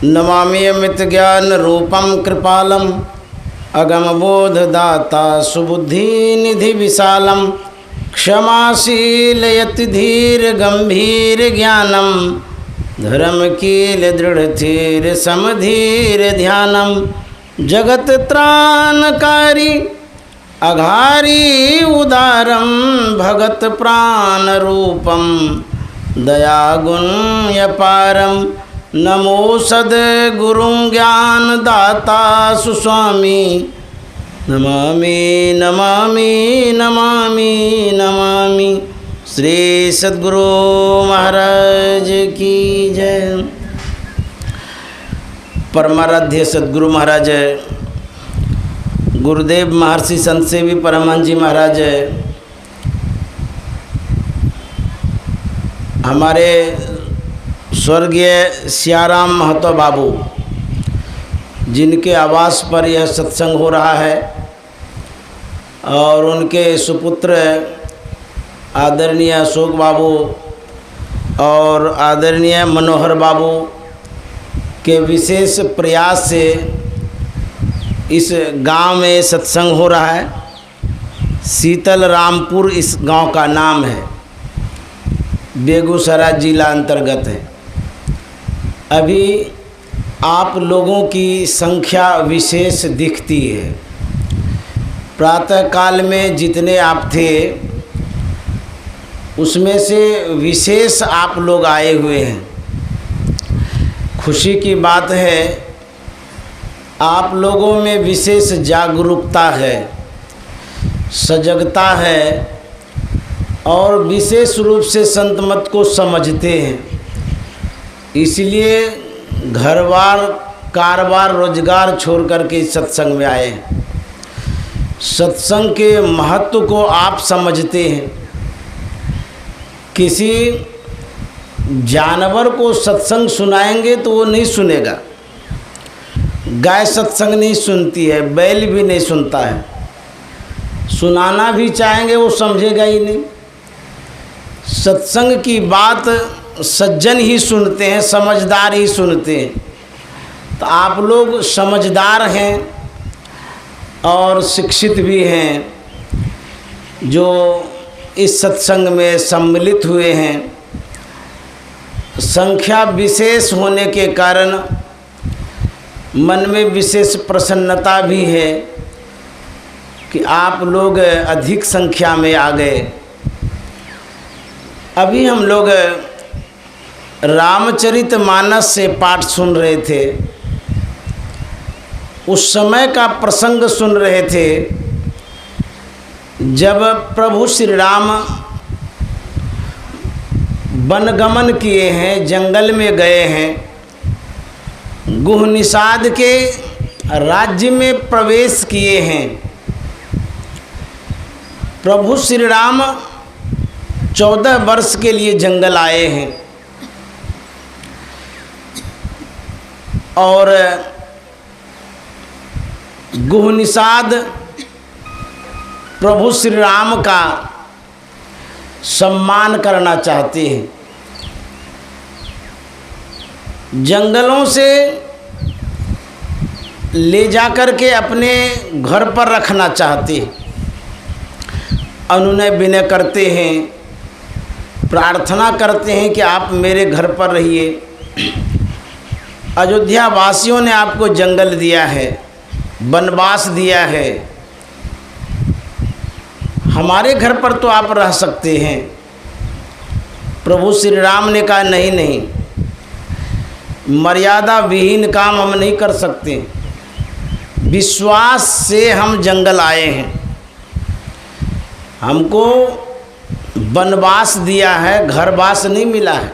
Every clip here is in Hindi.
नमामि अमित ज्ञान रूपम कृपालम अगम बोध दाता सुबुद्धि निधि विशालम क्षमाशील यति धीर गंभीर ज्ञानम धर्म कील दृढ़ थीर समधीर ध्यानम जगत त्राणकारी अघारी उदारम भगत प्राण रूपम दया गुण अपारम नमो सद्गुरुं ज्ञान दाता सुस्वामी नमामि नमामि नमामि नमामि। श्री सद्गुरु महाराज की जय। परमाराध्य सद्गुरु महाराज गुरुदेव महर्षि संत सेवी परमहंस जी महाराज हमारे स्वर्गीय सियाराम महतो बाबू जिनके आवास पर यह सत्संग हो रहा है और उनके सुपुत्र आदरणीय अशोक बाबू और आदरणीय मनोहर बाबू के विशेष प्रयास से इस गांव में सत्संग हो रहा है। शीतल रामपुर इस गांव का नाम है, बेगूसराय जिला अंतर्गत है। अभी आप लोगों की संख्या विशेष दिखती है। प्रातःकाल में जितने आप थे उसमें से विशेष आप लोग आए हुए हैं। खुशी की बात है, आप लोगों में विशेष जागरूकता है, सजगता है और विशेष रूप से संत मत को समझते हैं। इसलिए घरबार कारोबार रोजगार छोड़ करके सत्संग में आए हैं। सत्संग के महत्व को आप समझते हैं। किसी जानवर को सत्संग सुनाएंगे तो वो नहीं सुनेगा। गाय सत्संग नहीं सुनती है, बैल भी नहीं सुनता है। सुनाना भी चाहेंगे वो समझेगा ही नहीं। सत्संग की बात सज्जन ही सुनते हैं, समझदार ही सुनते हैं। तो आप लोग समझदार हैं और शिक्षित भी हैं जो इस सत्संग में सम्मिलित हुए हैं। संख्या विशेष होने के कारण मन में विशेष प्रसन्नता भी है कि आप लोग अधिक संख्या में आ गए। अभी हम लोग रामचरितमानस से पाठ सुन रहे थे। उस समय का प्रसंग सुन रहे थे जब प्रभु श्री राम वनगमन किए हैं, जंगल में गए हैं, गुह निषाद के राज्य में प्रवेश किए हैं। प्रभु श्री राम 14 वर्ष के लिए जंगल आए हैं और गुह निषाद प्रभु श्री राम का सम्मान करना चाहते हैं। जंगलों से ले जाकर के अपने घर पर रखना चाहते हैं। अनुनय विनय करते हैं, प्रार्थना करते हैं कि आप मेरे घर पर रहिए। अयोध्या वासियों ने आपको जंगल दिया है, वनवास दिया है, हमारे घर पर तो आप रह सकते हैं। प्रभु श्री राम ने कहा नहीं नहीं, मर्यादा विहीन काम हम नहीं कर सकते। विश्वास से हम जंगल आए हैं, हमको वनवास दिया है, घरवास नहीं मिला है।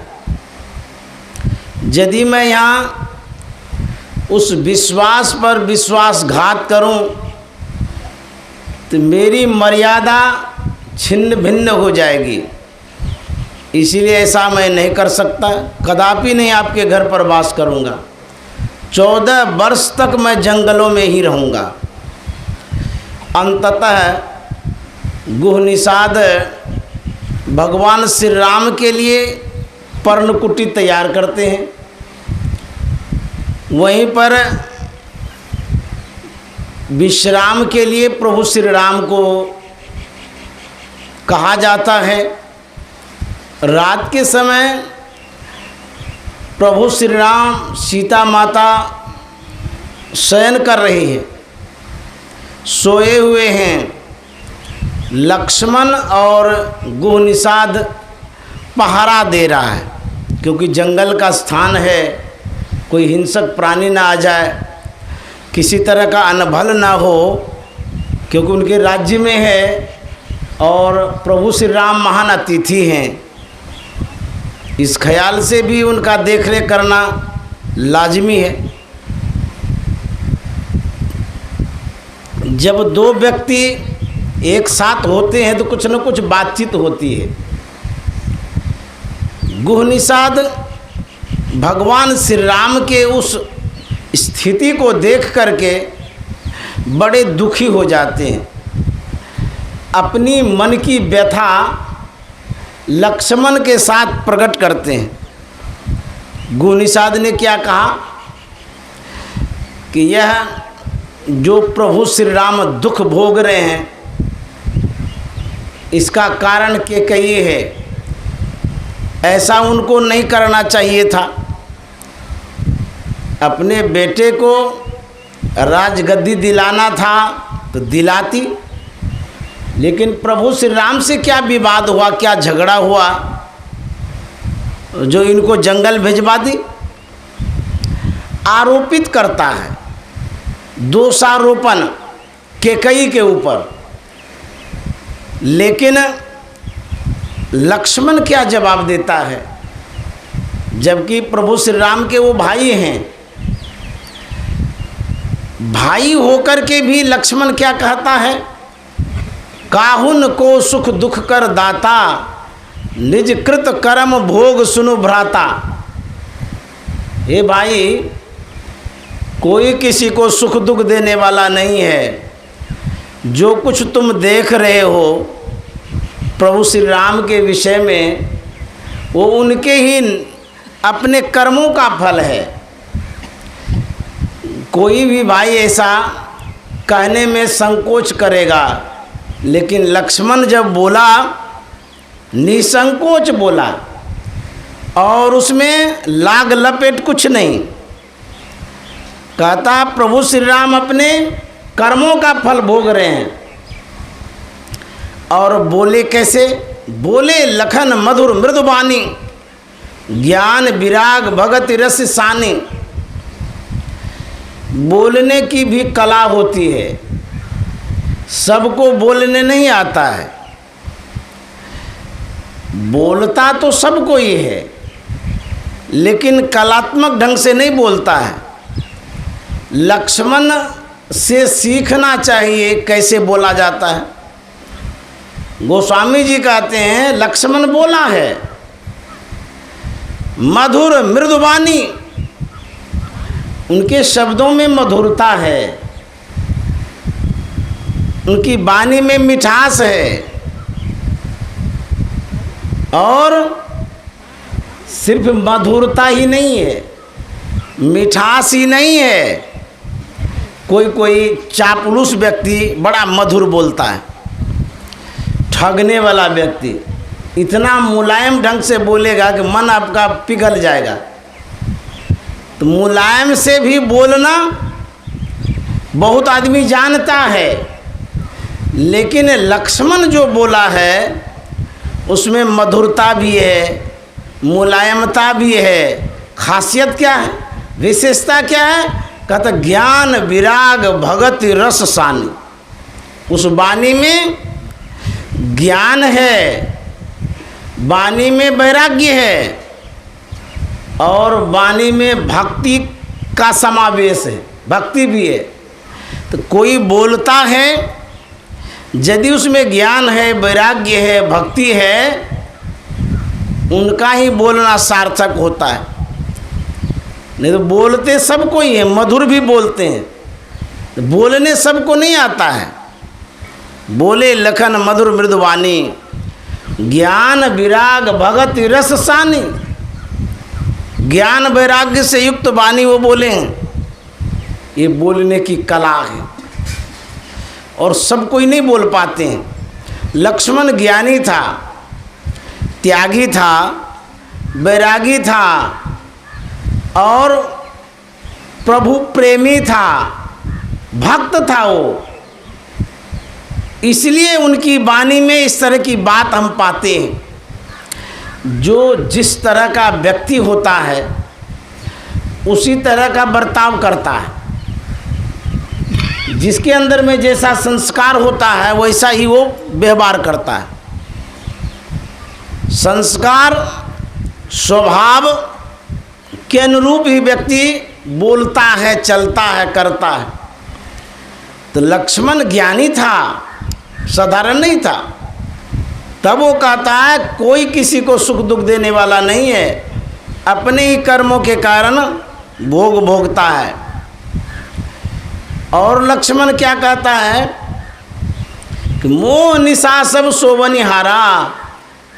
यदि मैं यहाँ उस विश्वास पर विश्वासघात करूं तो मेरी मर्यादा छिन्न भिन्न हो जाएगी। इसीलिए ऐसा मैं नहीं कर सकता, कदापि नहीं आपके घर पर वास करूंगा। 14 वर्ष तक मैं जंगलों में ही रहूंगा। अंततः गुह निषाद भगवान श्री राम के लिए पर्णकुटी तैयार करते हैं। वहीं पर विश्राम के लिए प्रभु श्री राम को कहा जाता है। रात के समय प्रभु श्री राम सीता माता शयन कर रही है, सोए हुए हैं। लक्ष्मण और गुहनिषाद पहरा दे रहा है, क्योंकि जंगल का स्थान है, कोई हिंसक प्राणी ना आ जाए, किसी तरह का अनभल ना हो, क्योंकि उनके राज्य में है और प्रभु श्री राम महान अतिथि हैं। इस ख्याल से भी उनका देखरेख करना लाजमी है। जब दो व्यक्ति एक साथ होते हैं तो कुछ न कुछ बातचीत होती है। गुहनिषाद भगवान श्री राम के उस स्थिति को देख करके बड़े दुखी हो जाते हैं। अपनी मन की व्यथा लक्ष्मण के साथ प्रकट करते हैं। गुहनिषाद ने क्या कहा कि यह जो प्रभु श्री राम दुख भोग रहे हैं, इसका कारण कैकेयी है। ऐसा उनको नहीं करना चाहिए था। अपने बेटे को राजगद्दी दिलाना था तो दिलाती, लेकिन प्रभु श्री राम से क्या विवाद हुआ, क्या झगड़ा हुआ जो इनको जंगल भिजवा दी। आरोपित करता है, दोषारोपण कैकेयी के ऊपर। लेकिन लक्ष्मण क्या जवाब देता है, जबकि प्रभु श्री राम के वो भाई हैं। भाई होकर के भी लक्ष्मण क्या कहता है, काहुन को सुख दुख कर दाता, निज कृत कर्म भोग सुनु भ्राता। हे भाई, कोई किसी को सुख दुख देने वाला नहीं है। जो कुछ तुम देख रहे हो प्रभु श्री राम के विषय में, वो उनके ही अपने कर्मों का फल है। कोई भी भाई ऐसा कहने में संकोच करेगा, लेकिन लक्ष्मण जब बोला, निसंकोच बोला और उसमें लाग लपेट कुछ नहीं। कहता प्रभु श्री राम अपने कर्मों का फल भोग रहे हैं। और बोले कैसे, बोले लखन मधुर मृदुबानी, ज्ञान विराग भगत रस सानी। बोलने की भी कला होती है, सबको बोलने नहीं आता है। बोलता तो सबको ही है, लेकिन कलात्मक ढंग से नहीं बोलता है। लक्ष्मण से सीखना चाहिए कैसे बोला जाता है। गोस्वामी जी कहते हैं लक्ष्मण बोला है मधुर मृदुबानी, उनके शब्दों में मधुरता है, उनकी वाणी में मिठास है। और सिर्फ मधुरता ही नहीं है, मिठास ही नहीं है। कोई चापलूस व्यक्ति बड़ा मधुर बोलता है, ठगने वाला व्यक्ति इतना मुलायम ढंग से बोलेगा कि मन आपका पिघल जाएगा। तो मुलायम से भी बोलना बहुत आदमी जानता है, लेकिन लक्ष्मण जो बोला है उसमें मधुरता भी है, मुलायमता भी है। खासियत क्या है, विशेषता क्या है? कहता ज्ञान विराग भगत रस सानी। उस वाणी में ज्ञान है, वाणी में वैराग्य है और वाणी में भक्ति का समावेश है, भक्ति भी है। तो कोई बोलता है, यदि उसमें ज्ञान है, वैराग्य है, भक्ति है, उनका ही बोलना सार्थक होता है। नहीं तो बोलते सबको ही है, मधुर भी बोलते हैं, तो बोलने सबको नहीं आता है। बोले लखन मधुर मृदुवानी, ज्ञान विराग भगत रस सानी। ज्ञान वैराग्य से युक्त वाणी वो बोले हैं। ये बोलने की कला है और सब कोई नहीं बोल पाते हैं। लक्ष्मण ज्ञानी था, त्यागी था, वैरागी था और प्रभु प्रेमी था, भक्त था वो। इसलिए उनकी वाणी में इस तरह की बात हम पाते हैं। जो जिस तरह का व्यक्ति होता है उसी तरह का बर्ताव करता है। जिसके अंदर में जैसा संस्कार होता है वैसा ही वो व्यवहार करता है। संस्कार स्वभाव के अनुरूप ही व्यक्ति बोलता है, चलता है, करता है। तो लक्ष्मण ज्ञानी था, साधारण नहीं था। तब वो कहता है कोई किसी को सुख दुख देने वाला नहीं है, अपने ही कर्मों के कारण भोग भोगता है। और लक्ष्मण क्या कहता है कि मोह निशा सब सोवनिहारा,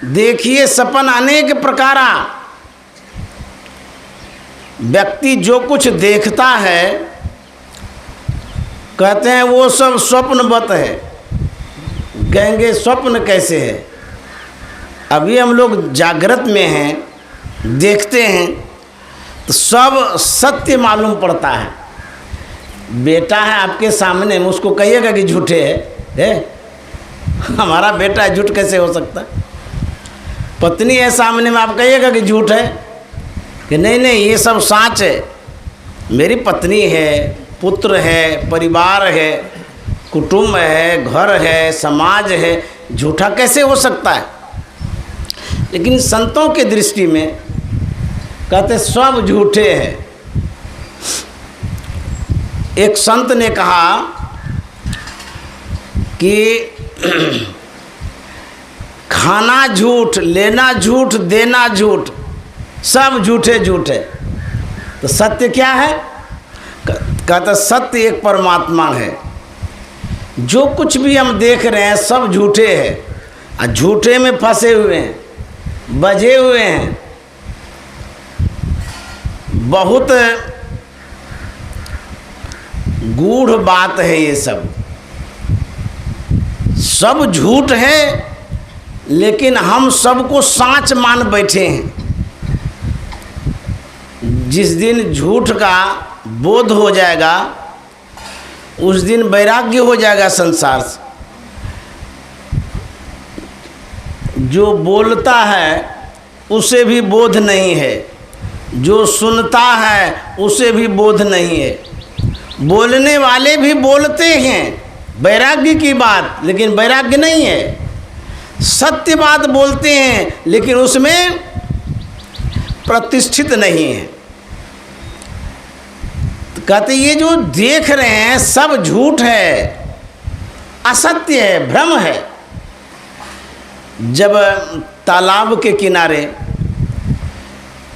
देखिए सपन अनेक प्रकारा। व्यक्ति जो कुछ देखता है कहते हैं वो सब स्वप्नवत है। कहेंगे स्वप्न कैसे है? अभी हम लोग जागृत में हैं, देखते हैं तो सब सत्य मालूम पड़ता है। बेटा है आपके सामने में, उसको कहिएगा कि झूठे है? हमारा बेटा झूठ कैसे हो सकता? पत्नी है सामने में, आप कहिएगा कि झूठ है? कि नहीं नहीं ये सब सच है, मेरी पत्नी है, पुत्र है, परिवार है, कुटुंब है, घर है, समाज है, झूठा कैसे हो सकता है? लेकिन संतों के दृष्टि में कहते सब झूठे हैं। एक संत ने कहा कि खाना झूठ, लेना झूठ, देना झूठ, सब झूठे झूठे। तो सत्य क्या है? कहता सत्य एक परमात्मा है। जो कुछ भी हम देख रहे हैं सब झूठे हैं और झूठे में फंसे हुए हैं, बजे हुए हैं। बहुत गूढ़ बात है ये सब। सब झूठ है लेकिन हम सबको साँच मान बैठे हैं। जिस दिन झूठ का बोध हो जाएगा उस दिन वैराग्य हो जाएगा संसार से। जो बोलता है उसे भी बोध नहीं है, जो सुनता है उसे भी बोध नहीं है। बोलने वाले भी बोलते हैं वैराग्य की बात, लेकिन वैराग्य नहीं है। सत्य बात बोलते हैं लेकिन उसमें प्रतिष्ठित नहीं है। तो कहते ये जो देख रहे हैं सब झूठ है, असत्य है, भ्रम है। जब तालाब के किनारे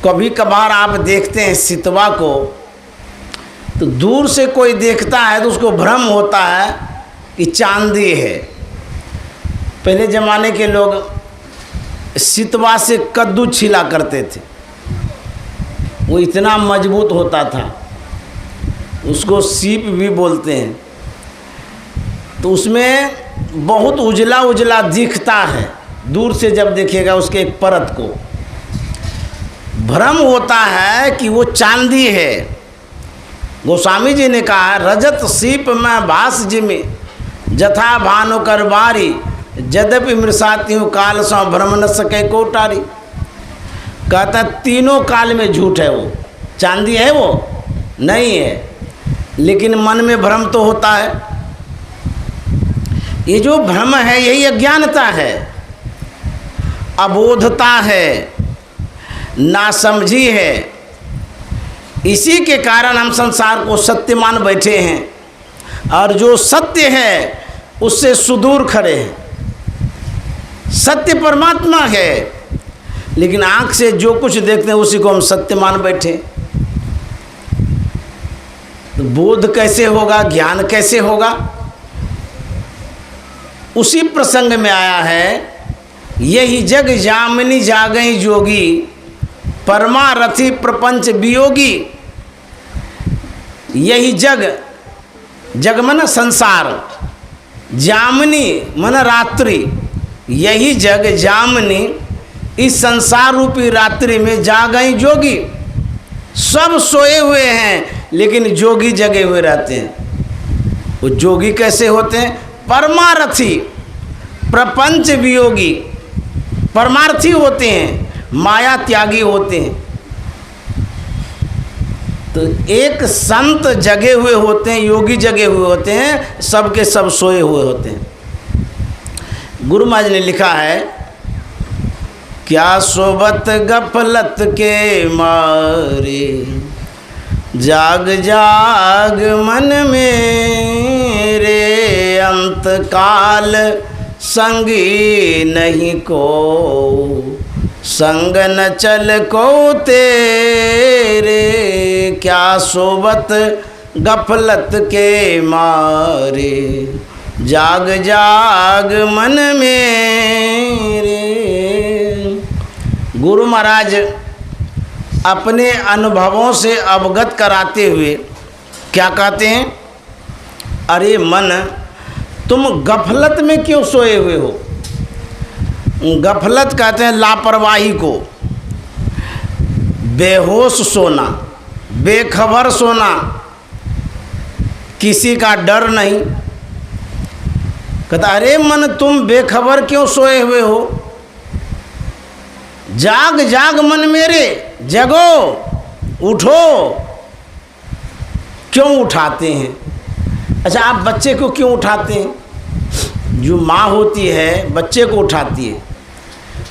कभी कभार आप देखते हैं सितवा को, तो दूर से कोई देखता है तो उसको भ्रम होता है कि चांदी है। पहले ज़माने के लोग सितवा से कद्दू छिला करते थे, वो इतना मजबूत होता था, उसको सीप भी बोलते हैं। तो उसमें बहुत उजला उजला दिखता है, दूर से जब देखिएगा उसके एक परत को, भ्रम होता है कि वो चांदी है। गोस्वामी जी ने कहा रजत सीप में भास जिमे जथा भानु कर बारी, यद्यपि मृषाती हूँ काल सौ भ्रम न सके कोटारी। कहता तीनों काल में झूठ है, वो चांदी है वो नहीं है, लेकिन मन में भ्रम तो होता है। ये जो भ्रम है यही अज्ञानता है, अबोधता है, नासमझी है। इसी के कारण हम संसार को सत्य मान बैठे हैं और जो सत्य है उससे सुदूर खड़े हैं। सत्य परमात्मा है लेकिन आँख से जो कुछ देखते हैं उसी को हम सत्य मान बैठे। तो बोध कैसे होगा, ज्ञान कैसे होगा? उसी प्रसंग में आया है यही जग जामिनी जागई जोगी, परमारथी प्रपंच वियोगी। यही जग, जग मन संसार, जामनी मन रात्रि, यही जग जामनी, इस संसार रूपी रात्रि में जागई जोगी। सब सोए हुए हैं लेकिन जोगी जगे हुए रहते हैं। वो जोगी कैसे होते हैं? परमारथी प्रपंच वियोगी, परमार्थी होते हैं, माया त्यागी होते हैं। तो एक संत जगे हुए होते हैं, योगी जगे हुए होते हैं, सबके सब सोए हुए होते हैं। गुरु महाराज ने लिखा है, क्या सोबत गफलत के मारे, जाग जाग मन मेरे, अंत काल संगी नहीं को, संग न चल को तेरे। क्या सोबत गफलत के मारे, जाग जाग मन मेरे। गुरु महाराज अपने अनुभवों से अवगत कराते हुए क्या कहते हैं? अरे मन, तुम गफलत में क्यों सोए हुए हो? गफलत कहते हैं लापरवाही को, बेहोश सोना, बेखबर सोना, किसी का डर नहीं। कहता अरे मन, तुम बेखबर क्यों सोए हुए हो? जाग जाग मन मेरे, जगो, उठो। क्यों उठाते हैं? अच्छा, आप बच्चे को क्यों उठाते हैं? जो माँ होती है बच्चे को उठाती है,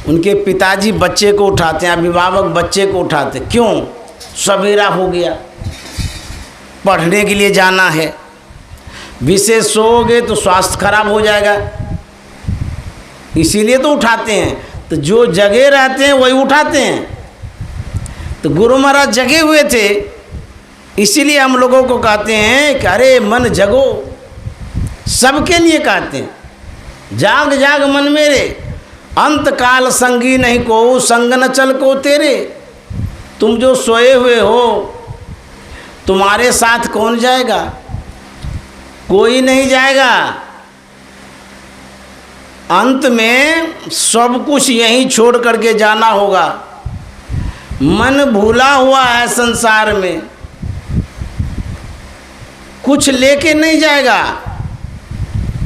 उनके पिताजी बच्चे को उठाते हैं, अभिभावक बच्चे को उठाते। क्यों? सवेरा हो गया, पढ़ने के लिए जाना है, विशेष सोओगे तो स्वास्थ्य खराब हो जाएगा, इसीलिए तो उठाते हैं। तो जो जगे रहते हैं वही उठाते हैं। तो गुरु महाराज जगे हुए थे, इसीलिए हम लोगों को कहते हैं कि अरे मन जगो। सबके लिए कहते हैं, जाग जाग मन मेरे, अंत काल संगी नहीं को, संग न चल को तेरे। तुम जो सोए हुए हो, तुम्हारे साथ कौन जाएगा? कोई नहीं जाएगा। अंत में सब कुछ यहीं छोड़ करके जाना होगा। मन भूला हुआ है संसार में, कुछ लेके नहीं जाएगा।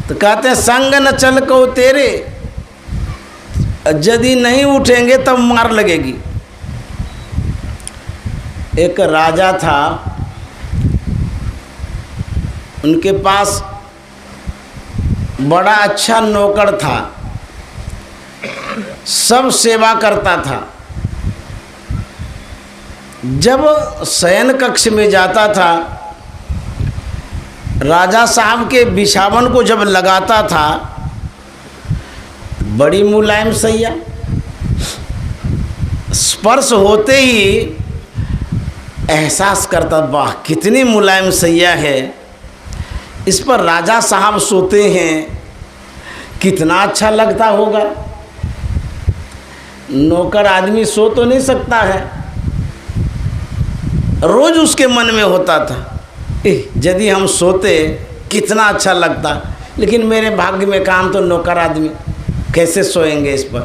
तो कहते हैं संग न चल को तेरे, यदि नहीं उठेंगे तब मार लगेगी। एक राजा था, उनके पास बड़ा अच्छा नौकर था, सब सेवा करता था। जब शयन कक्ष में जाता था, राजा साहब के बिछावन को जब लगाता था, बड़ी मुलायम सैया, स्पर्श होते ही एहसास करता, वाह कितनी मुलायम सैया है, इस पर राजा साहब सोते हैं, कितना अच्छा लगता होगा। नौकर आदमी सो तो नहीं सकता है, रोज उसके मन में होता था, यदि हम सोते कितना अच्छा लगता, लेकिन मेरे भाग्य में काम तो नौकर आदमी, कैसे सोएंगे इस पर।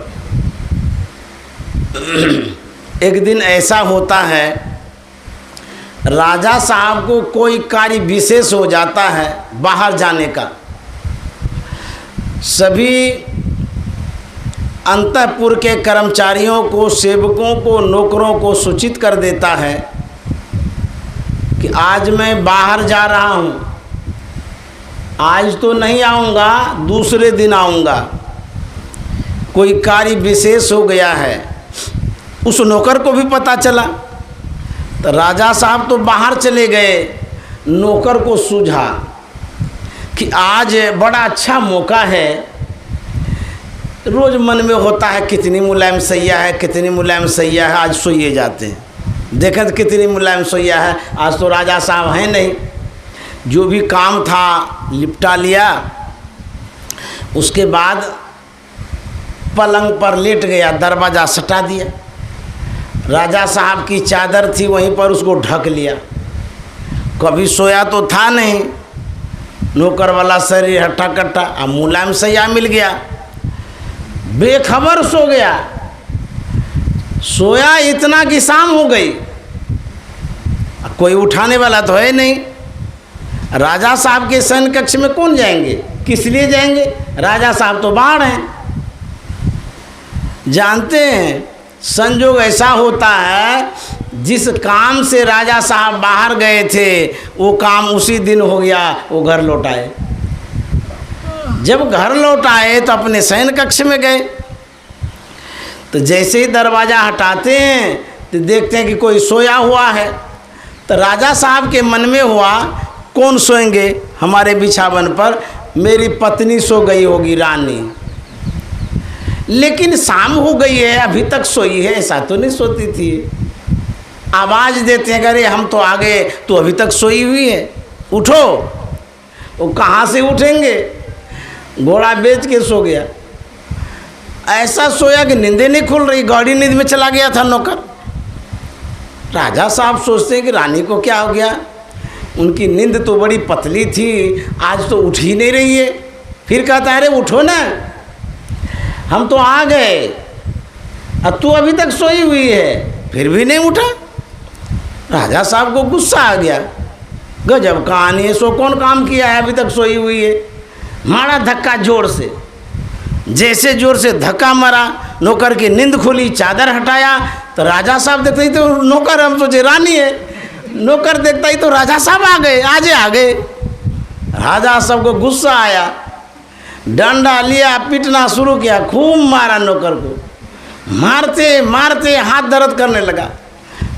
एक दिन ऐसा होता है, राजा साहब को कोई कार्य विशेष हो जाता है बाहर जाने का। सभी अंतःपुर के कर्मचारियों को, सेवकों को, नौकरों को सूचित कर देता है कि आज मैं बाहर जा रहा हूँ, आज तो नहीं आऊँगा, दूसरे दिन आऊँगा, कोई कार्य विशेष हो गया है। उस नौकर को भी पता चला, तो राजा साहब तो बाहर चले गए, नौकर को सूझा कि आज बड़ा अच्छा मौका है। रोज मन में होता है कितनी मुलायम सैया है, कितनी मुलायम सैया है, आज सोइए जाते हैं, देखें तो कितनी मुलायम सैया है। आज तो राजा साहब हैं नहीं, जो भी काम था निपटा लिया, उसके बाद पलंग पर लेट गया, दरवाज़ा सटा दिया। राजा साहब की चादर थी वहीं पर उसको ढक लिया। कभी सोया तो था नहीं, नौकर वाला शरीर हट्टा कट्टा, अब मुलायम सैया मिल गया, बेखबर सो गया। सोया इतना कि शाम हो गई, कोई उठाने वाला तो है नहीं। राजा साहब के शयन कक्ष में कौन जाएंगे, किस लिए जाएंगे? राजा साहब तो बाहर हैं। जानते हैं संजोग ऐसा होता है, जिस काम से राजा साहब बाहर गए थे वो काम उसी दिन हो गया, वो घर लौट आए। जब घर लौट आए तो अपने शयन कक्ष में गए, तो जैसे ही दरवाज़ा हटाते हैं तो देखते हैं कि कोई सोया हुआ है। तो राजा साहब के मन में हुआ, कौन सोएंगे हमारे बिछावन पर? मेरी पत्नी सो गई होगी, रानी। लेकिन शाम हो गई है, अभी तक सोई है, ऐसा तो नहीं सोती थी। आवाज़ देते हैं, अरे हम तो आ गए, तो अभी तक सोई हुई है, उठो। वो कहाँ से उठेंगे? घोड़ा बेच के सो गया। ऐसा सोया कि नींदें नहीं खुल रही, गौड़ी नींद में चला गया था नौकर। राजा साहब सोचते हैं कि रानी को क्या हो गया, उनकी नींद तो बड़ी पतली थी, आज तो उठ ही नहीं रही है। फिर कहता है, अरे उठो ना, हम तो आ गए, अब तू अभी तक सोई हुई है, फिर भी नहीं उठा। राजा साहब को गुस्सा आ गया, गजब कहानी है, सो कौन काम किया है, अभी तक सोई हुई है। मारा धक्का जोर से, जैसे जोर से धक्का मारा, नौकर की नींद खुली, चादर हटाया तो राजा साहब देखते ही तो नौकर, हम सोचे रानी है, नौकर देखता ही तो राजा साहब आ गए, आ गए। राजा साहब को गुस्सा आया, डंडा लिया, पीटना शुरू किया, खूब मारा नौकर को। मारते मारते हाथ दर्द करने लगा।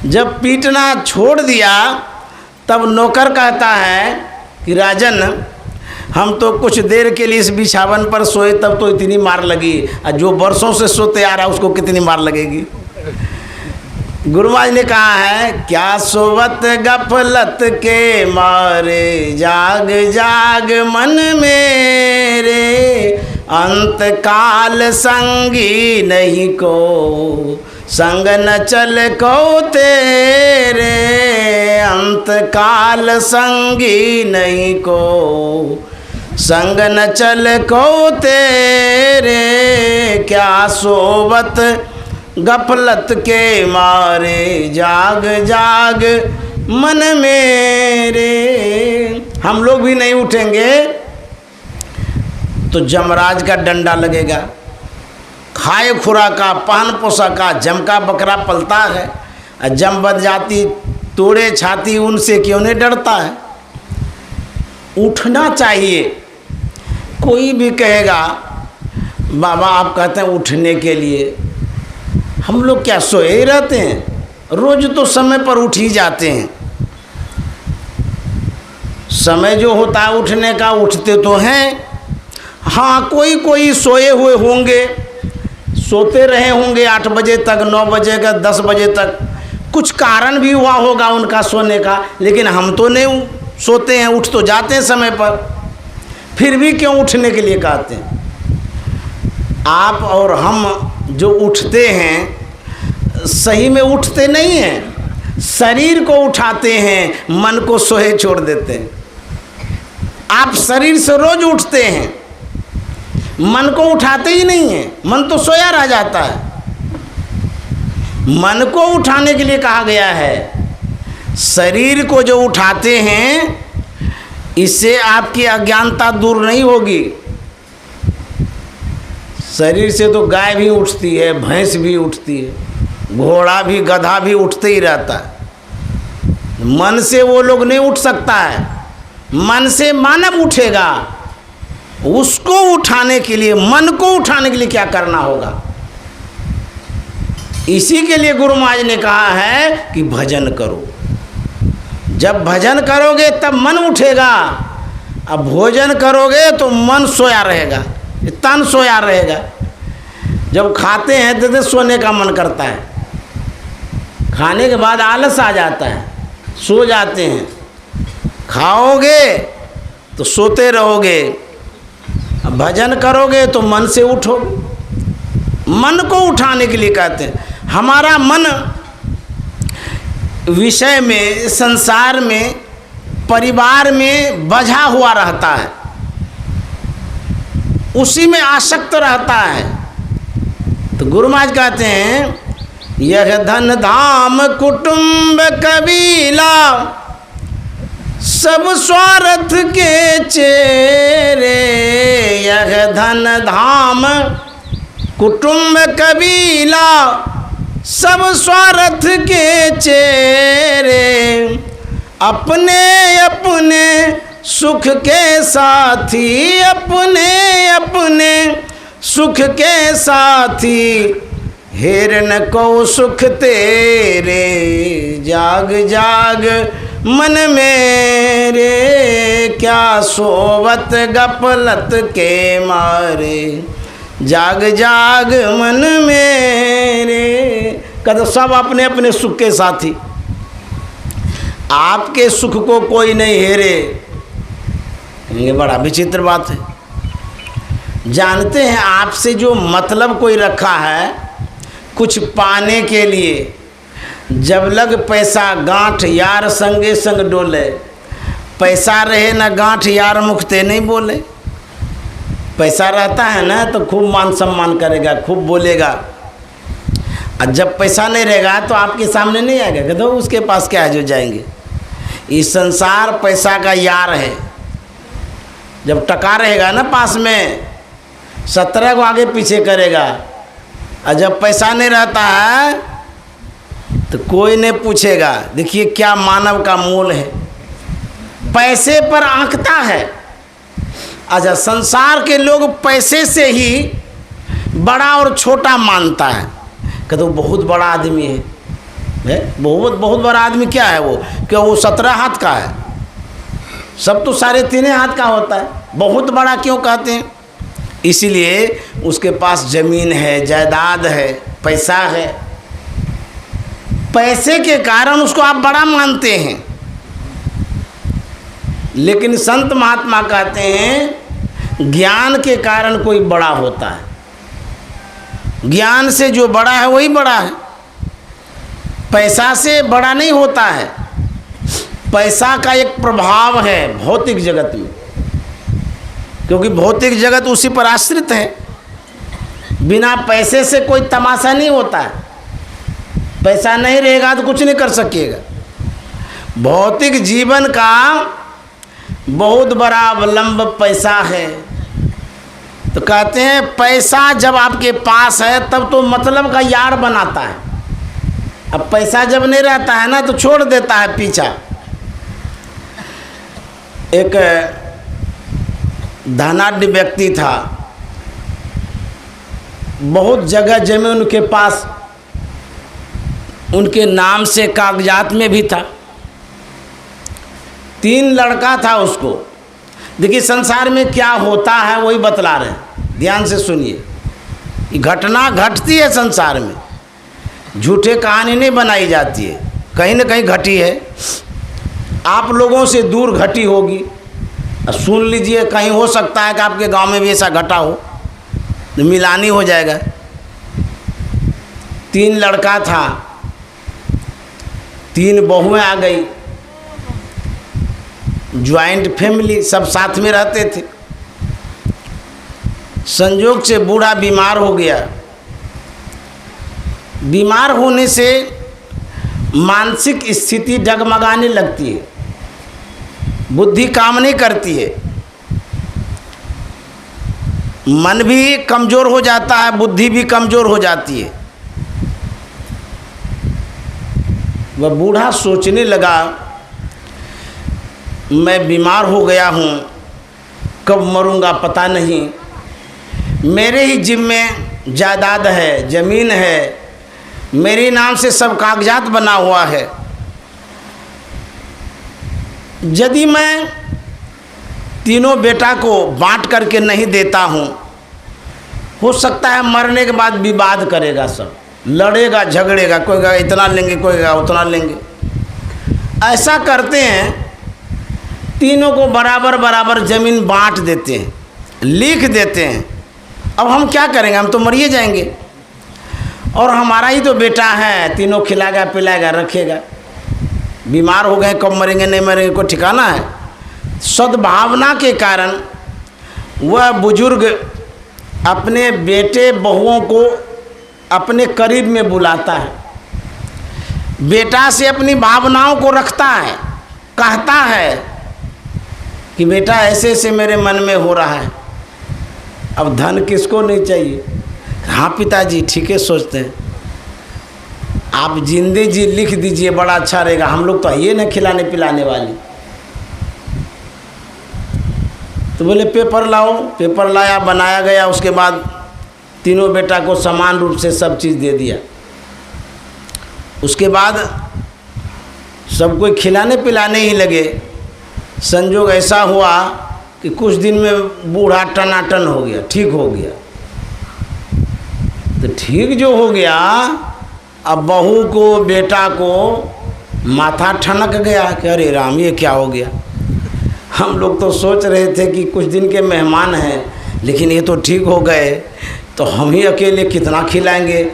जब पीटना छोड़ दिया तब नौकर कहता है कि राजन, हम तो कुछ देर के लिए इस बिछावन पर सोए, तब तो इतनी मार लगी, और जो बरसों से सोते आ रहा है उसको कितनी मार लगेगी। गुरु महाराज ने कहा है, क्या सोवत गफलत के मारे, जाग जाग मन मेरे, अंत काल संगी नहीं को, संग न चल को तेरे, अंत काल संगी नहीं को, संग न चल को तेरे, क्या सोवत गफलत के मारे, जाग जाग मन मेरे। हम लोग भी नहीं उठेंगे तो जमराज का डंडा लगेगा। खाए खुराका, पहन पोषाका, जमका बकरा पलता है, जम बद जाती तोड़े छाती, उनसे क्यों नहीं डरता है। उठना चाहिए। कोई भी कहेगा बाबा आप कहते हैं उठने के लिए, हम लोग क्या सोए ही रहते हैं? रोज तो समय पर उठ ही जाते हैं। समय जो होता है उठने का, उठते तो हैं। हाँ, कोई कोई सोए हुए होंगे, सोते रहे होंगे 8 बजे तक, 9 बजे का, 10 बजे तक, कुछ कारण भी हुआ होगा उनका सोने का, लेकिन हम तो नहीं सोते हैं, उठ तो जाते हैं समय पर। फिर भी क्यों उठने के लिए कहते हैं? आप और हम जो उठते हैं सही में उठते नहीं हैं, शरीर को उठाते हैं, मन को सोए छोड़ देते हैं। आप शरीर से रोज उठते हैं, मन को उठाते ही नहीं हैं, मन तो सोया रह जाता है। मन को उठाने के लिए कहा गया है। शरीर को जो उठाते हैं इससे आपकी अज्ञानता दूर नहीं होगी। शरीर से तो गाय भी उठती है, भैंस भी उठती है, घोड़ा भी, गधा भी उठते ही रहता है। मन से वो लोग नहीं उठ सकता है। मन से मानव उठेगा। उसको उठाने के लिए, मन को उठाने के लिए क्या करना होगा? इसी के लिए गुरु महाराज ने कहा है कि भजन करो। जब भजन करोगे तब मन उठेगा, अब भोजन करोगे तो मन सोया रहेगा, तन सोया रहेगा। जब खाते हैं तो सोने का मन करता है, खाने के बाद आलस आ जाता है, सो जाते हैं। खाओगे तो सोते रहोगे, अब भजन करोगे तो मन से उठोगे। मन को उठाने के लिए कहते हैं। हमारा मन विषय में, संसार में, परिवार में बझा हुआ रहता है, उसी में आसक्त रहता है। तो गुरु महाराज कहते हैं, यह धन धाम कुटुंब कबीला सब स्वार्थ के चेरे। यह धन धाम कुटुंब कबीला सब स्वार्थ के चेरे। अपने अपने सुख के साथी, अपने अपने सुख के साथी। हेरन को सुख तेरे, जाग जाग मन मेरे। क्या सोवत गफलत के मारे, जाग जाग मन मेरे। कहते सब अपने अपने सुख के साथी, आपके सुख को कोई नहीं हेरे। ये बड़ा विचित्र बात है। जानते हैं आपसे जो मतलब कोई रखा है कुछ पाने के लिए, जब लग पैसा गांठ यार संगे संग डोले। पैसा रहे ना गांठ यार मुखते नहीं बोले। पैसा रहता है ना तो खूब मान सम्मान करेगा, खूब बोलेगा, और जब पैसा नहीं रहेगा तो आपके सामने नहीं आएगा। कहते हो उसके पास क्या है जो जाएंगे। इस संसार पैसा का यार है। जब टका रहेगा ना पास में, 17 को आगे पीछे करेगा, और जब पैसा नहीं रहता है तो कोई नहीं पूछेगा। देखिए क्या मानव का मूल है, पैसे पर आंकता है। अच्छा, संसार के लोग पैसे से ही बड़ा और छोटा मानता है। कहते वो बहुत बड़ा आदमी है। बहुत बड़ा आदमी क्या है वो? क्या वो 17 हाथ का है? सब तो 3.5 हाथ का होता है। बहुत बड़ा क्यों कहते हैं? इसीलिए उसके पास जमीन है, जायदाद है, पैसा है। पैसे के कारण उसको आप बड़ा मानते हैं। लेकिन संत महात्मा कहते हैं ज्ञान के कारण कोई बड़ा होता है। ज्ञान से जो बड़ा है वही बड़ा है, पैसा से बड़ा नहीं होता है। पैसा का एक प्रभाव है भौतिक जगत में, क्योंकि भौतिक जगत उसी पर आश्रित है। बिना पैसे से कोई तमाशा नहीं होता है। पैसा नहीं रहेगा तो कुछ नहीं कर सकेगा। भौतिक जीवन का बहुत बड़ा अवलंब पैसा है। तो कहते हैं पैसा जब आपके पास है तब तो मतलब का यार बनाता है। अब पैसा जब नहीं रहता है ना तो छोड़ देता है पीछा। एक धनाढ्य व्यक्ति था, बहुत जगह जमीन उनके पास, उनके नाम से कागजात में भी था। 3 लड़का था उसको। देखिए संसार में क्या होता है वही बतला रहे हैं, ध्यान से सुनिए। घटना घटती है संसार में, झूठे कहानी नहीं बनाई जाती है, कहीं न कहीं घटी है। आप लोगों से दूर घटी होगी, सुन लीजिए, कहीं हो सकता है कि आपके गांव में भी ऐसा घटा हो, तो मिलानी हो जाएगा। 3 लड़का था, 3 बहुएं आ गई, ज्वाइंट फैमिली, सब साथ में रहते थे। संयोग से बूढ़ा बीमार हो गया। बीमार होने से मानसिक स्थिति डगमगाने लगती है, बुद्धि काम नहीं करती है, मन भी कमज़ोर हो जाता है, बुद्धि भी कमज़ोर हो जाती है। वह बूढ़ा सोचने लगा, मैं बीमार हो गया हूँ, कब मरूंगा पता नहीं, मेरे ही जिम्मे जायदाद है, ज़मीन है, मेरे नाम से सब कागजात बना हुआ है। यदि मैं तीनों बेटा को बांट करके नहीं देता हूँ, हो सकता है मरने के बाद विवाद करेगा, सब लड़ेगा झगड़ेगा, कोई कहेगा इतना लेंगे, कोई कहेगा उतना लेंगे। ऐसा करते हैं, तीनों को बराबर बराबर ज़मीन बांट देते हैं, लिख देते हैं। अब हम क्या करेंगे, हम तो मरिए जाएंगे, और हमारा ही तो बेटा है, तीनों खिलाएगा पिलाएगा रखेगा। बीमार हो गए, कब मरेंगे नहीं मरेंगे कोई ठिकाना है। सद्भावना के कारण वह बुजुर्ग अपने बेटे बहुओं को अपने करीब में बुलाता है, बेटा से अपनी भावनाओं को रखता है, कहता है कि बेटा ऐसे ऐसे मेरे मन में हो रहा है। अब धन किसको नहीं चाहिए। हाँ पिताजी ठीक है सोचते हैं, आप जिंदगी जी लिख दीजिए बड़ा अच्छा रहेगा, हम लोग तो ये न खिलाने पिलाने वाले। तो बोले पेपर लाओ, पेपर लाया, बनाया गया। उसके बाद तीनों बेटा को समान रूप से सब चीज़ दे दिया। उसके बाद सब कोई खिलाने पिलाने ही लगे। संजोग ऐसा हुआ कि कुछ दिन में बूढ़ा टनाटन हो गया, ठीक हो गया। तो ठीक जो हो गया, अब बहू को बेटा को माथा ठनक गया कि अरे राम ये क्या हो गया। हम लोग तो सोच रहे थे कि कुछ दिन के मेहमान हैं, लेकिन ये तो ठीक हो गए, तो हम ही अकेले कितना खिलाएंगे।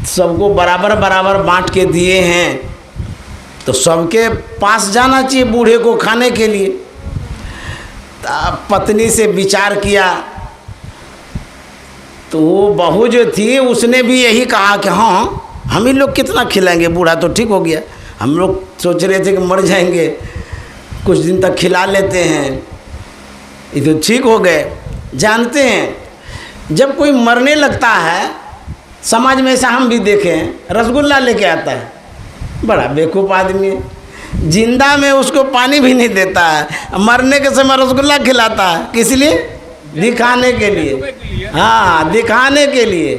सबको बराबर बराबर बांट के दिए हैं, तो सबके पास जाना चाहिए बूढ़े को खाने के लिए। पत्नी से विचार किया तो वो बहू जो थी उसने भी यही कहा कि हाँ हम ही लोग कितना खिलाएंगे, बूढ़ा तो ठीक हो गया। हम लोग सोच रहे थे कि मर जाएंगे, कुछ दिन तक खिला लेते हैं, ये तो ठीक हो गए। जानते हैं जब कोई मरने लगता है, समाज में ऐसा हम भी देखें, रसगुल्ला लेके आता है, बड़ा बेवकूफ़ आदमी है। जिंदा में उसको पानी भी नहीं देता है, मरने के समय रसगुल्ला खिलाता है। किस लिए? दिखाने के लिए। हाँ, दिखाने के लिए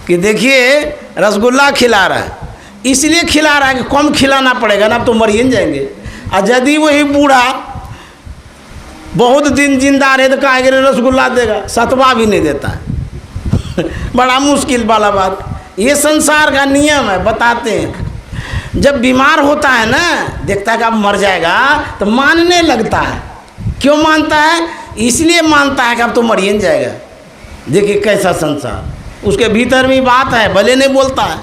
कि देखिए रसगुल्ला खिला रहा है, इसलिए खिला रहा है कि कम खिलाना पड़ेगा ना, तो मर ही जाएंगे। और यदि वही बूढ़ा बहुत दिन जिंदा रहे तो कहेंगे रसगुल्ला देगा, सतवा भी नहीं देता है। बड़ा मुश्किल वाला बात। ये संसार का नियम है, बताते हैं। जब बीमार होता है ना, देखता है कि अब मर जाएगा, तो मानने लगता है। क्यों मानता है? इसलिए मानता है कि अब तो मर ही जाएगा। देखिए कैसा संसार, उसके भीतर में बात है, भले नहीं बोलता है।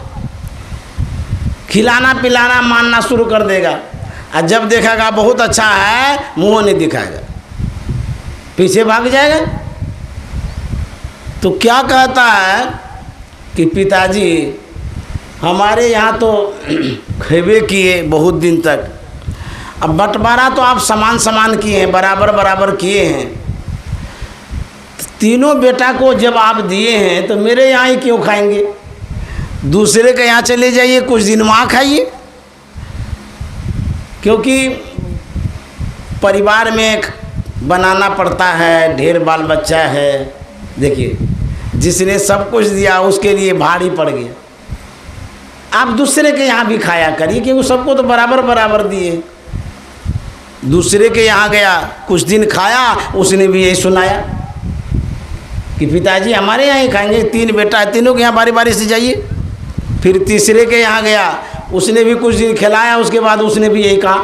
खिलाना पिलाना मानना शुरू कर देगा, और जब देखेगा बहुत अच्छा है, मुँह नहीं दिखाएगा, पीछे भाग जाएगा। तो क्या कहता है कि पिताजी हमारे यहाँ तो खेबे किए बहुत दिन तक, अब बंटवारा तो आप समान समान किए हैं, बराबर बराबर किए हैं, तीनों बेटा को जब आप दिए हैं तो मेरे यहाँ ही क्यों खाएंगे? दूसरे के यहाँ चले जाइए, कुछ दिन वहाँ खाइए। क्योंकि परिवार में बनाना पड़ता है, ढेर बाल बच्चा है। देखिए जिसने सब कुछ दिया उसके लिए भारी पड़ गया। आप दूसरे के यहाँ भी खाया करिए, क्योंकि सबको तो बराबर बराबर दिए। दूसरे के यहाँ गया, कुछ दिन खाया, उसने भी यही सुनाया कि पिताजी हमारे यहाँ ही खाएंगे, 3 बेटा है, तीनों के यहाँ बारी बारी से जाइए। फिर तीसरे के यहाँ गया, उसने भी कुछ दिन खिलाया, उसके बाद उसने भी यही कहा।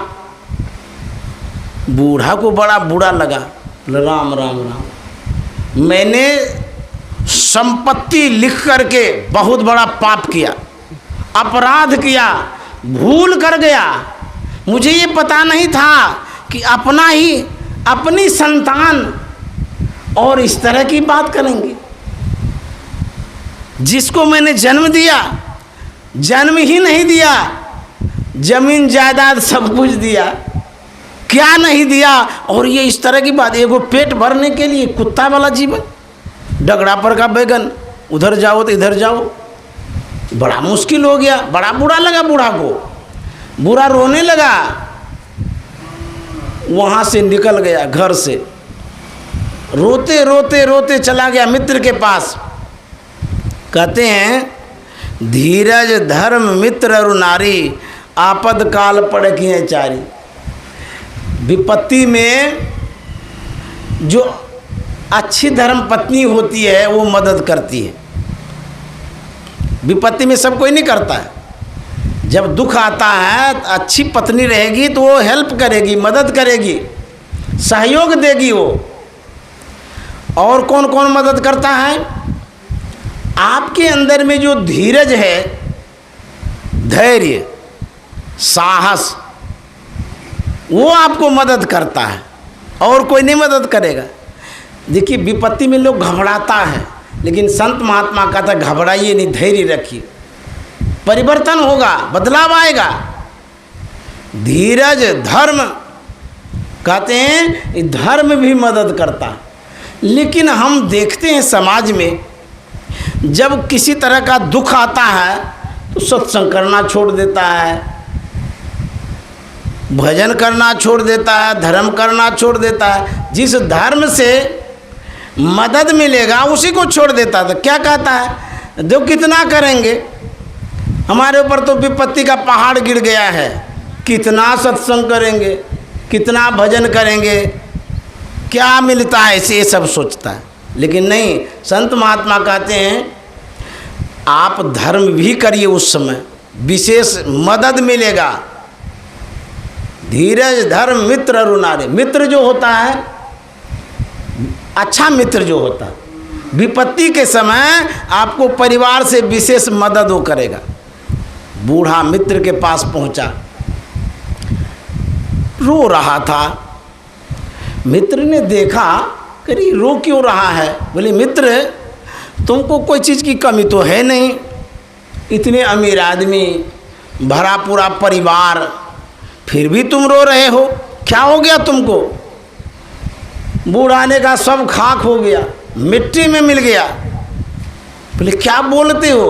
बूढ़ा को बड़ा बुरा लगा, राम राम राम, मैंने संपत्ति लिख करके बहुत बड़ा पाप किया, अपराध किया, भूल कर गया। मुझे ये पता नहीं था कि अपना ही अपनी संतान और इस तरह की बात करेंगे। जिसको मैंने जन्म दिया, जन्म ही नहीं दिया, जमीन जायदाद सब कुछ दिया, क्या नहीं दिया। और ये इस तरह की बात, एगो पेट भरने के लिए कुत्ता वाला जीवन, डगड़ा पर का बैगन, उधर जाओ तो इधर जाओ, बड़ा मुश्किल हो गया। बड़ा बुरा लगा बूढ़ा को, बुरा रोने लगा। वहाँ से निकल गया घर से, रोते रोते रोते चला गया मित्र के पास। कहते हैं धीरज धर्म मित्र अरु नारी, आपद काल पड़कियाँ चारी। विपत्ति में जो अच्छी धर्म पत्नी होती है वो मदद करती है। विपत्ति में सब कोई नहीं करता है। जब दुख आता है तो अच्छी पत्नी रहेगी तो वो हेल्प करेगी, मदद करेगी, सहयोग देगी वो। और कौन कौन मदद करता है? आपके अंदर में जो धीरज है, धैर्य, साहस, वो आपको मदद करता है और कोई नहीं मदद करेगा। देखिए विपत्ति में लोग घबराता है, लेकिन संत महात्मा कहता है घबराइए नहीं, धैर्य रखिए, परिवर्तन होगा, बदलाव आएगा। धीरज धर्म कहते हैं, धर्म भी मदद करता है। लेकिन हम देखते हैं समाज में जब किसी तरह का दुख आता है तो सत्संग करना छोड़ देता है, भजन करना छोड़ देता है, धर्म करना छोड़ देता है। जिस धर्म से मदद मिलेगा उसी को छोड़ देता था। क्या कहता है, जो कितना करेंगे, हमारे ऊपर तो विपत्ति का पहाड़ गिर गया है, कितना सत्संग करेंगे, कितना भजन करेंगे, क्या मिलता है, ऐसे ये सब सोचता है। लेकिन नहीं, संत महात्मा कहते हैं आप धर्म भी करिए, उस समय विशेष मदद मिलेगा। धीरज धर्म मित्र अरुणारे, मित्र जो होता है, अच्छा मित्र जो होता है, विपत्ति के समय आपको परिवार से विशेष मदद वो करेगा। बूढ़ा मित्र के पास पहुंचा, रो रहा था। मित्र ने देखा, करी रो क्यों रहा है? बोले मित्र, तुमको कोई चीज़ की कमी तो है नहीं, इतने अमीर आदमी, भरा पूरा परिवार, फिर भी तुम रो रहे हो, क्या हो गया तुमको? बूढ़ा ने कहा सब खाक हो गया, मिट्टी में मिल गया। बोले क्या बोलते हो,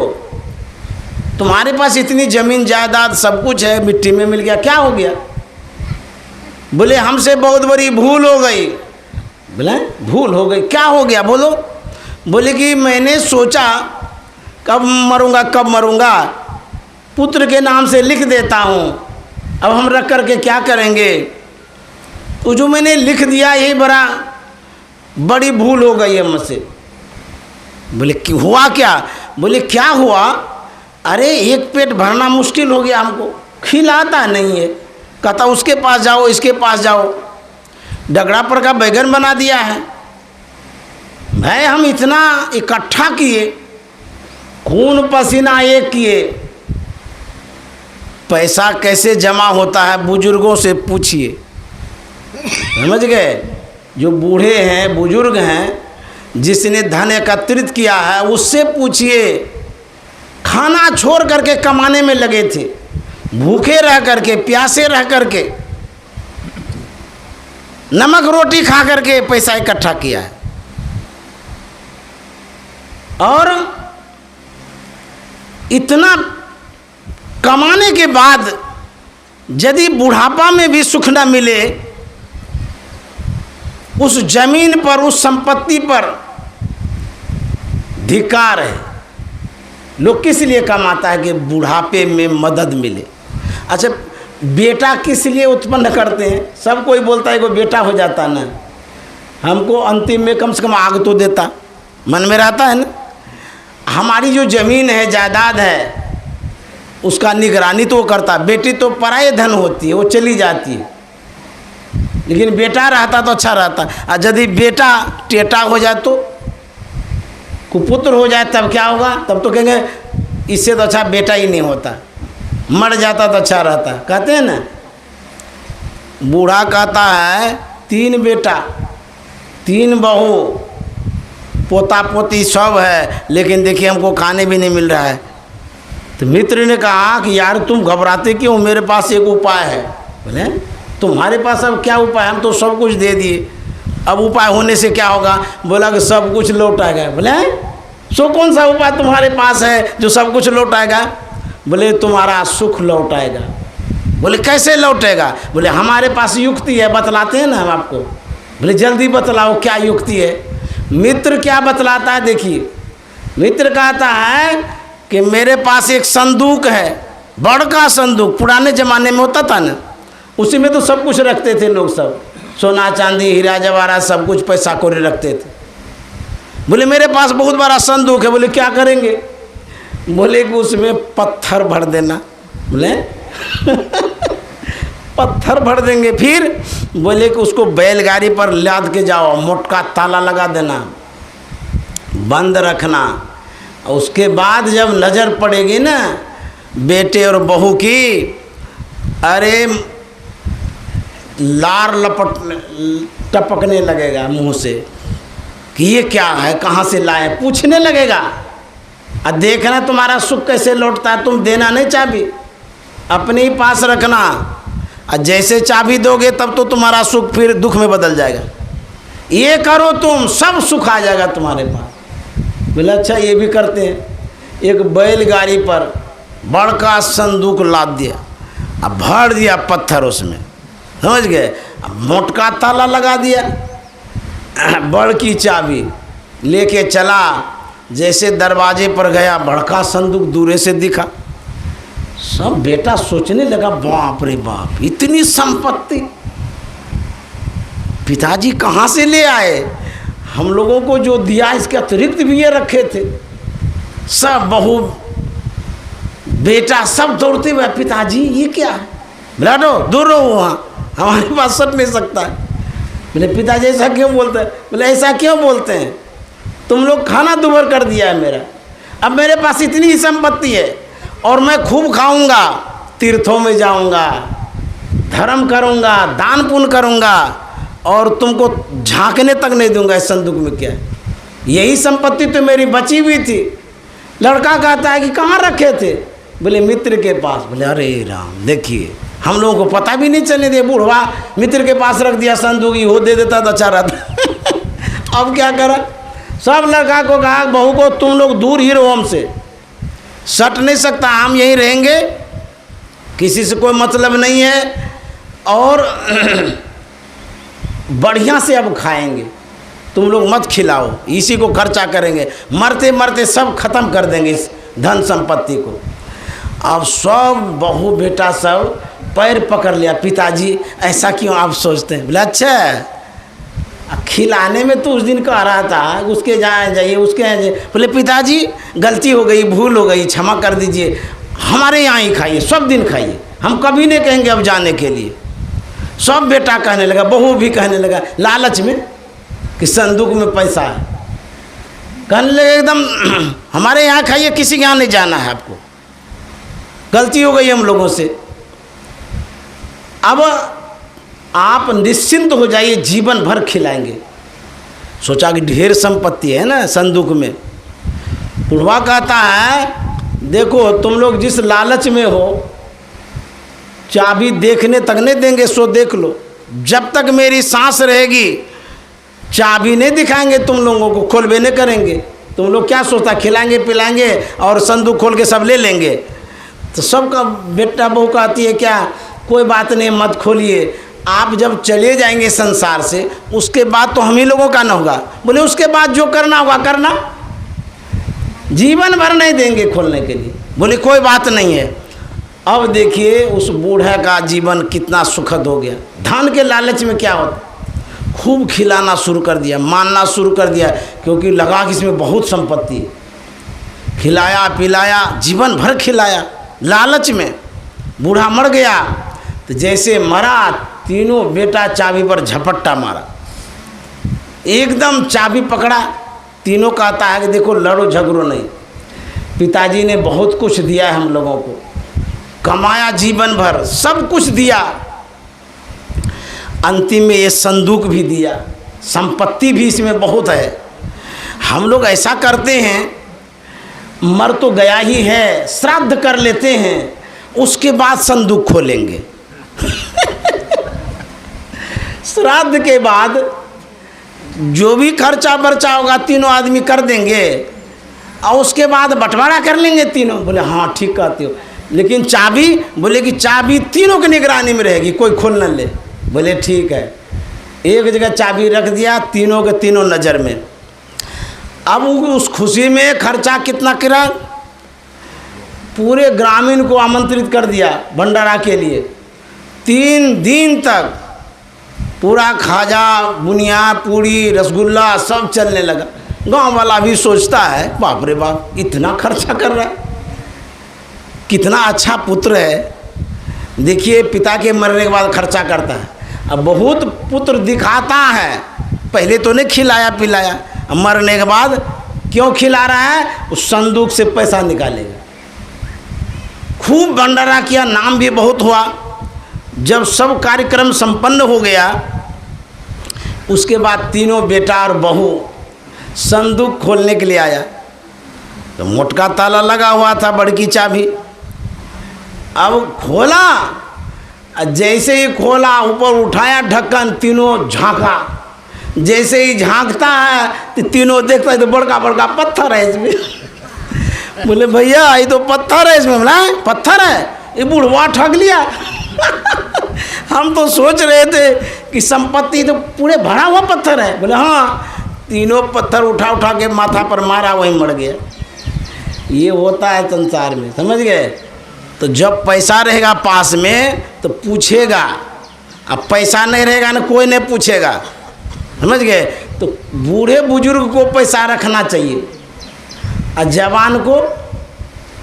तुम्हारे पास इतनी जमीन जायदाद सब कुछ है, मिट्टी में मिल गया, क्या हो गया? बोले हमसे बहुत बड़ी भूल हो गई। बोले भूल हो गई, क्या हो गया बोलो? बोले कि मैंने सोचा कब मरूंगा, पुत्र के नाम से लिख देता हूँ, अब हम रख करके क्या करेंगे? तो जो मैंने लिख दिया यही बड़ी भूल हो गई है मुझसे। बोले कि हुआ क्या? बोले क्या हुआ? अरे एक पेट भरना मुश्किल हो गया हमको, खिलाता नहीं है, कहता उसके पास जाओ, इसके पास जाओ, डगड़ा पर का बैगन बना दिया है। भाई हम इतना इकट्ठा किए, खून पसीना एक किए, पैसा कैसे जमा होता है बुजुर्गों से पूछिए, समझ गए? जो बूढ़े हैं, बुजुर्ग हैं, जिसने धन एकत्रित किया है उससे पूछिए। खाना छोड़ करके कमाने में लगे थे, भूखे रह करके, प्यासे रह करके, नमक रोटी खा करके पैसा इकट्ठा किया है। और इतना कमाने के बाद यदि बुढ़ापा में भी सुख न मिले, उस जमीन पर, उस संपत्ति पर धिक्कार है। लोग किस लिए कमाता है कि बुढ़ापे में मदद मिले। अच्छा, बेटा किस लिए उत्पन्न करते हैं? सब कोई बोलता है कि बेटा हो जाता ना, हमको अंतिम में कम से कम आग तो देता, मन में रहता है ना। हमारी जो ज़मीन है, जायदाद है, उसका निगरानी तो वो करता। बेटी तो पराये धन होती है, वो चली जाती है, लेकिन बेटा रहता तो अच्छा रहता। और यदि बेटा टेटा हो जाए तो, कुपुत्र हो जाए, तब क्या होगा? तब तो कहेंगे इससे तो अच्छा बेटा ही नहीं होता, मर जाता तो अच्छा रहता। कहते हैं ना, बूढ़ा कहता है 3 बेटा 3 बहू, पोता पोती सब है, लेकिन देखिए हमको खाने भी नहीं मिल रहा है। तो मित्र ने कहा कि यार तुम घबराते क्यों, मेरे पास एक उपाय है। बोले तुम्हारे पास अब क्या उपाय? हम तो सब कुछ दे दिए, अब उपाय होने से क्या होगा? बोला कि सब कुछ लौटाएगा। बोले सो कौन सा उपाय तुम्हारे पास है जो सब कुछ लौटाएगा? बोले तुम्हारा सुख लौटाएगा। बोले कैसे लौटेगा? बोले हमारे पास युक्ति है, बतलाते हैं ना हम आपको। बोले जल्दी बतलाओ क्या युक्ति है? मित्र क्या बतलाता है, देखिए। मित्र कहता है कि मेरे पास एक संदूक है, बड़का संदूक, पुराने ज़माने में होता था ना, उसी में तो सब कुछ रखते थे लोग, सब सोना चांदी हीरा जवाहरात सब कुछ पैसा कौड़ी रखते थे। बोले मेरे पास बहुत बड़ा संदूक है। बोले क्या करेंगे? बोले कि उसमें पत्थर भर देना। बोले पत्थर भर देंगे। फिर बोले कि उसको बैलगाड़ी पर लाद के जाओ, मोटका ताला लगा देना, बंद रखना। उसके बाद जब नज़र पड़ेगी ना बेटे और बहू की, अरे लार टपकने लगेगा मुंह से कि ये क्या है, कहाँ से लाए, पूछने लगेगा। और देखना तुम्हारा सुख कैसे लौटता है। तुम देना नहीं चाबी, अपने ही पास रखना। और जैसे चाबी दोगे तब तो तुम्हारा सुख फिर दुख में बदल जाएगा। ये करो तुम, सब सुख आ जाएगा तुम्हारे पास। बोला अच्छा ये भी करते हैं। एक बैलगाड़ी पर बड़का संदूक लाद दिया, अब भर दिया पत्थर उसमें, समझ गए। अब मोटका ताला लगा दिया, बड़की चाबी लेके चला। जैसे दरवाजे पर गया, बड़का संदूक दूरे से दिखा। सब बेटा सोचने लगा बाप रे बाप, इतनी संपत्ति पिताजी कहाँ से ले आए। हम लोगों को जो दिया इसके अतिरिक्त भी ये रखे थे। सब बहू बेटा सब दौड़ते हुए, पिताजी ये क्या है। बोला दो दूर रहो, वहाँ हमारे पास सट नहीं सकता है। बोले पिताजी ऐसा क्यों बोलते हैं। बोले ऐसा क्यों बोलते हैं, तुम लोग खाना दुभर कर दिया है मेरा। अब मेरे पास इतनी ही संपत्ति है और मैं खूब खाऊंगा, तीर्थों में जाऊंगा, धर्म करूंगा, दान पुण्य करूंगा और तुमको झांकने तक नहीं दूंगा इस संदूक में क्या है। यही संपत्ति तो मेरी बची हुई थी। लड़का कहता है कि कहाँ रखे थे। बोले मित्र के पास। बोले अरे राम, देखिए हम लोगों को पता भी नहीं चलने दे, बूढ़वा मित्र के पास रख दिया संदूक, हो दे देता तो अच्छा रहता। अब क्या करा, सब लड़का को कहा बहू को तुम लोग दूर ही रहो, हमसे सट नहीं सकता, हम यहीं रहेंगे, किसी से कोई मतलब नहीं है और बढ़िया से अब खाएंगे, तुम लोग मत खिलाओ, इसी को खर्चा करेंगे, मरते मरते सब खत्म कर देंगे इस धन संपत्ति को। अब सब बहू बेटा सब पैर पकड़ लिया, पिताजी ऐसा क्यों आप सोचते हैं। बोले अच्छा खिलाने में तो उस दिन कह रहा था उसके यहाँ जाइए, उसके यहाँ जाइए। बोले पिताजी गलती हो गई, भूल हो गई, क्षमा कर दीजिए, हमारे यहाँ ही खाइए, सब दिन खाइए, हम कभी नहीं कहेंगे अब जाने के लिए। सब बेटा कहने लगा, बहू भी कहने लगा, लालच में कि संदूक में पैसा है, कहने लगे एकदम हमारे यहाँ खाइए, किसी के यहाँ नहीं जाना है आपको, गलती हो गई हम लोगों से। अब आप निश्चिंत हो जाइए, जीवन भर खिलाएंगे। सोचा कि ढेर संपत्ति है ना संदूक में। बुढ़वा कहता है देखो तुम लोग जिस लालच में हो, चाबी देखने तक नहीं देंगे, सो देख लो, जब तक मेरी सांस रहेगी चाबी नहीं दिखाएंगे तुम लोगों को, खोलबे नहीं करेंगे। तुम लोग क्या सोचता, खिलाएंगे पिलाएंगे और संदूक खोल के सब ले लेंगे। तो सबका बेटा बहू कहती है क्या कोई बात नहीं, मत खोलिए, आप जब चले जाएंगे संसार से उसके बाद तो हम ही लोगों का ना होगा। बोले उसके बाद जो करना होगा करना, जीवन भर नहीं देंगे खोलने के लिए। बोले कोई बात नहीं है। अब देखिए उस बूढ़े का जीवन कितना सुखद हो गया। धन के लालच में क्या होता, खूब खिलाना शुरू कर दिया, मानना शुरू कर दिया, क्योंकि लगा कि इसमें बहुत संपत्ति है। खिलाया पिलाया, जीवन भर खिलाया, लालच में बूढ़ा मर गया। तो जैसे मरा तीनों बेटा चाबी पर झपट्टा मारा, एकदम चाबी पकड़ा। तीनों कहता है कि देखो लड़ो झगड़ो नहीं, पिताजी ने बहुत कुछ दिया है हम लोगों को, कमाया जीवन भर, सब कुछ दिया, अंतिम में ये संदूक भी दिया, संपत्ति भी इसमें बहुत है। हम लोग ऐसा करते हैं, मर तो गया ही है, श्राद्ध कर लेते हैं, उसके बाद संदूक खोलेंगे। श्राद्ध के बाद जो भी खर्चा बर्चा होगा तीनों आदमी कर देंगे और उसके बाद बंटवारा कर लेंगे तीनों। बोले हाँ ठीक कहते हो, लेकिन चाबी, बोले कि चाबी तीनों की निगरानी में रहेगी, कोई खोल न ले। बोले ठीक है। एक जगह चाबी रख दिया, तीनों के तीनों नज़र में। अब उस खुशी में खर्चा कितना करा, पूरे ग्रामीण को आमंत्रित कर दिया भंडारा के लिए। 3 दिन तक पूरा खाजा बुनिया पूड़ी रसगुल्ला सब चलने लगा। गांव वाला भी सोचता है बाप रे बाप इतना खर्चा कर रहा है, कितना अच्छा पुत्र है। देखिए पिता के मरने के बाद खर्चा करता है। अब बहुत पुत्र दिखाता है, पहले तो नहीं खिलाया पिलाया, मरने के बाद क्यों खिला रहा है, उस संदूक से पैसा निकालेगा। खूब भंडारा किया, नाम भी बहुत हुआ। जब सब कार्यक्रम संपन्न हो गया, उसके बाद तीनों बेटा और बहू संदूक खोलने के लिए आया। तो मोटका ताला लगा हुआ था, बड़की चाबी। अब खोला, जैसे ही खोला, ऊपर उठाया ढक्कन, तीनों झांका। जैसे ही झांकता है तो तीनों देखता है तो बड़का बड़का पत्थर है इसमें। बोले भैया ये तो पत्थर है इसमें। बोला पत्थर है, ये बुढ़वा ठग लिया। हम तो सोच रहे थे कि संपत्ति तो पूरे भरा हुआ पत्थर है। बोले हाँ। तीनों पत्थर उठा उठा के माथा पर मारा, वहीं मर गया। ये होता है संसार में, समझ गए। तो जब पैसा रहेगा पास में तो पूछेगा, अब पैसा नहीं रहेगा ना कोई नहीं पूछेगा, समझ गए। तो बूढ़े बुजुर्ग को पैसा रखना चाहिए, और जवान को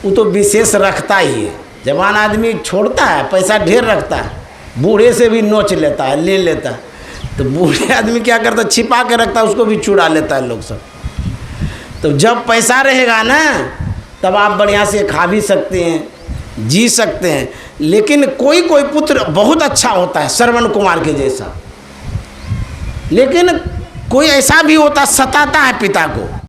वो तो विशेष रखता ही है। जवान आदमी छोड़ता है, पैसा ढेर रखता है, बूढ़े से भी नोच लेता है, ले लेता है। तो बूढ़े आदमी क्या करता है, छिपा के रखता है, उसको भी चुरा लेता है लोग सब। तो जब पैसा रहेगा ना तब आप बढ़िया से खा भी सकते हैं, जी सकते हैं। लेकिन कोई कोई पुत्र बहुत अच्छा होता है, श्रवण कुमार के जैसा, लेकिन कोई ऐसा भी होता सताता है पिता को।